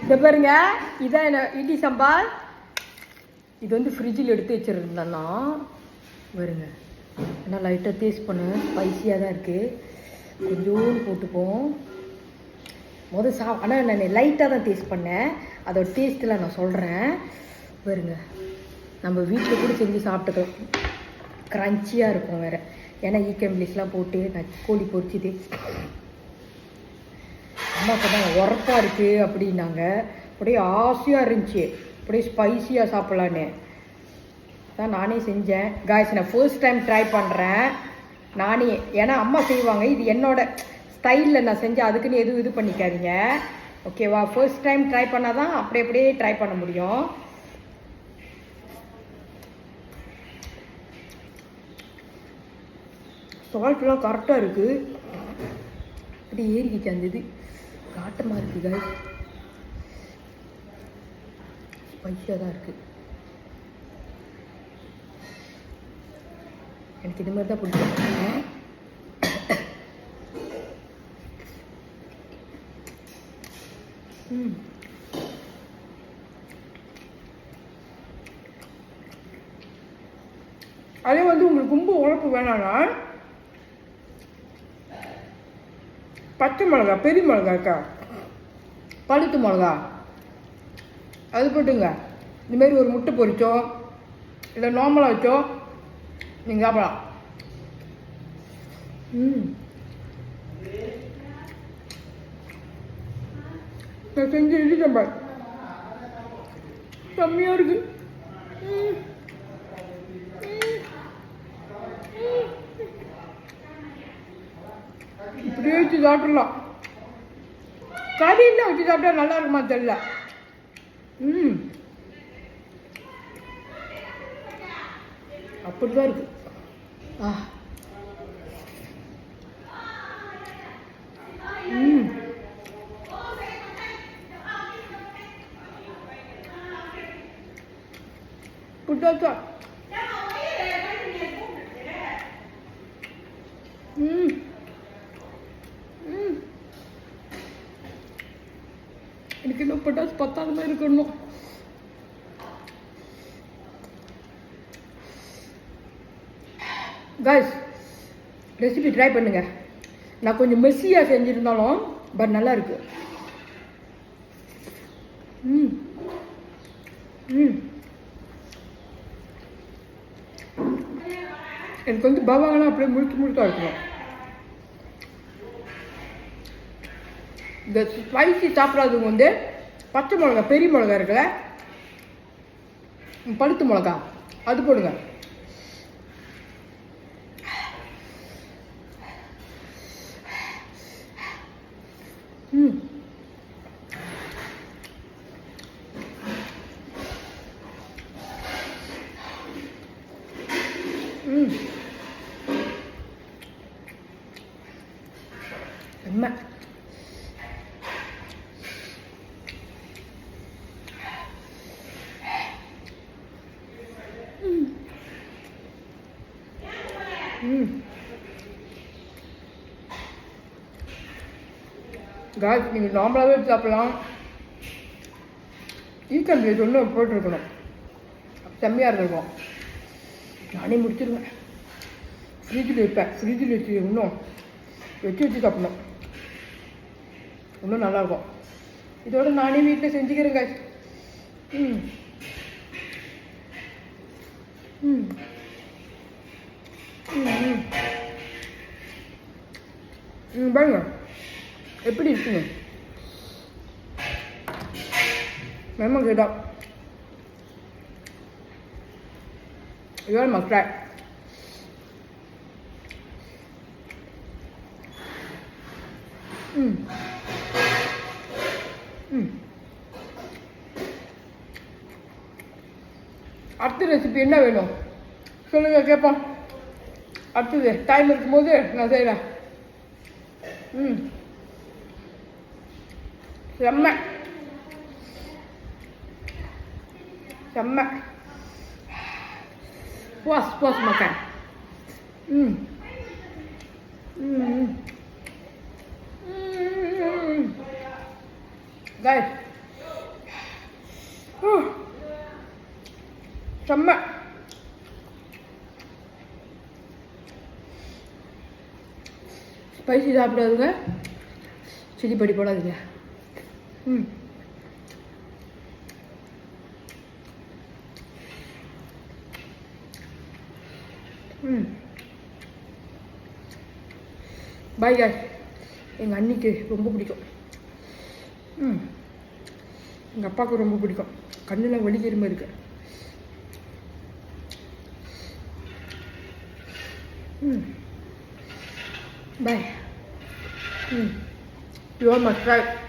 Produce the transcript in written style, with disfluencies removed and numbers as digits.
இதை பாருங்க, இதான் என்ன இட்லி சாம்பார். இது வந்து ஃப்ரிட்ஜில் எடுத்து வச்சுருந்தேன்னா பாருங்க, ஏன்னா லைட்டாக டேஸ்ட் பண்ண ஸ்பைஸியாக தான் இருக்குது. கொஞ்சோண்டு போட்டுப்போம் ஆனால் நான் லைட்டாக தான் டேஸ்ட் பண்ணேன். அதோட டேஸ்ட்டில் நான் சொல்கிறேன் பாருங்க. நம்ம வீட்டில் கூட செஞ்சு சாப்பிட்டுக்கலாம், க்ரன்ச்சியாக இருக்கும் வேறு. ஏன்னா ஈக்கம்பிளிஸ்லாம் போட்டு நான் கோழி பொரிச்சிட்டு அம்மா சொன்னாங்க உரப்பாக இருக்குது அப்படின்னாங்க. அப்படியே ஆசையாக இருந்துச்சு, அப்படியே ஸ்பைஸியாக சாப்பிட்லான்னு தான் நானே செஞ்சேன். காய்ஸ், நான் ஃபர்ஸ்ட் டைம் ட்ரை பண்ணுறேன் நானே. ஏன்னா அம்மா செய்வாங்க, இது என்னோட ஸ்டைலில் நான் செஞ்சேன். அதுக்குன்னு எதுவும் இது பண்ணிக்காதீங்க, ஓகேவா? ஃபர்ஸ்ட் டைம் ட்ரை பண்ணால் தான் அப்படியே ட்ரை பண்ண முடியும். சால்ட்லாம் கரெக்டாக இருக்குது. அப்படி ஏறிக்கிச்சு அந்த இது காட்டமாக இருக்குது காய்ஸ். ஸ்பைஸியாக தான் இருக்குது. எனக்கு இது மாதிரி தான் பிடிக்கும். அதே வந்து உங்களுக்கு ரொம்ப உழைப்பு வேணாம்னா பச்சை மிளகா, பெரிய மிளகா இருக்கா, பழுத்து மிளகா, அது போட்டுங்க. இந்தமாரி ஒரு முட்டை பொரிச்சோ இல்லை நார்மலாக வச்சோ நீங்கள் சாப்பிடலாம். நான் செஞ்ச இட்லி சாம்பார் செம்மையாக இருக்கு. இப்படியே வச்சு சாப்பிடலாம். கறியில் வச்சு சாப்பிட்டா நல்லா இருக்குமா தெரியல. அப்படிதான் இருக்கு. புட்டாச்சா எனக்கு இன்னும் பட்டாசு பத்தாத மாதிரி இருக்கணும். காய்ஸ், ரெசிபி ட்ரை பண்ணுங்க. நான் கொஞ்சம் மெஸ்ஸியாக செஞ்சுருந்தாலும் பட் நல்லா இருக்கு. எனக்கு வந்து பவாங்கலாம் அப்படியே முழுக்க இருக்கணும். இந்த ஸ்பைசி சாப்பிடாதவங்க வந்து பச்சை மிளகா, பெரிய மிளகா இருக்குல்ல, பழுத்து மிளகா, அது போடுங்க. செம்ம. காய்ஸ், நீங்கள் நார்மலாகவே சாப்பிடலாம். ஈக்கம்பிளேஸ் ஒன்று போட்டிருக்கணும், செம்மையாக இருந்திருக்கும். நானே முடிச்சிருவேன். ஃப்ரிட்ஜில் வைப்பேன். ஃப்ரிட்ஜில் வச்சு இன்னும் வச்சு சாப்பிடணும், இன்னும் நல்லாயிருக்கும். இதோட நானே வீட்டில் செஞ்சுக்கிறேன் காய்ஸ். பாருங்க எப்படி இருக்குங்க. மேமா கேட்டா must try. அடுத்த ரெசிபி என்ன வேணும் சொல்லுங்க, கேட்போம். அடுத்தது டைம் இருக்கும்போது நான் செய்கிறேன். செம்ம செம்ம puas makan. Guys, செம்ம. ஸ்பைசி சாப்பிடாதுங்க, சில்லி பொடி போடாதுங்க. ம் ம் பாய் காய். எங்கள் அண்ணிக்கு ரொம்ப பிடிக்கும். எங்கள் அப்பாவுக்கு ரொம்ப பிடிக்கும். கண்ணில் வலிக்கிற மாதிரி இருக்கு. Bye. You are my friend.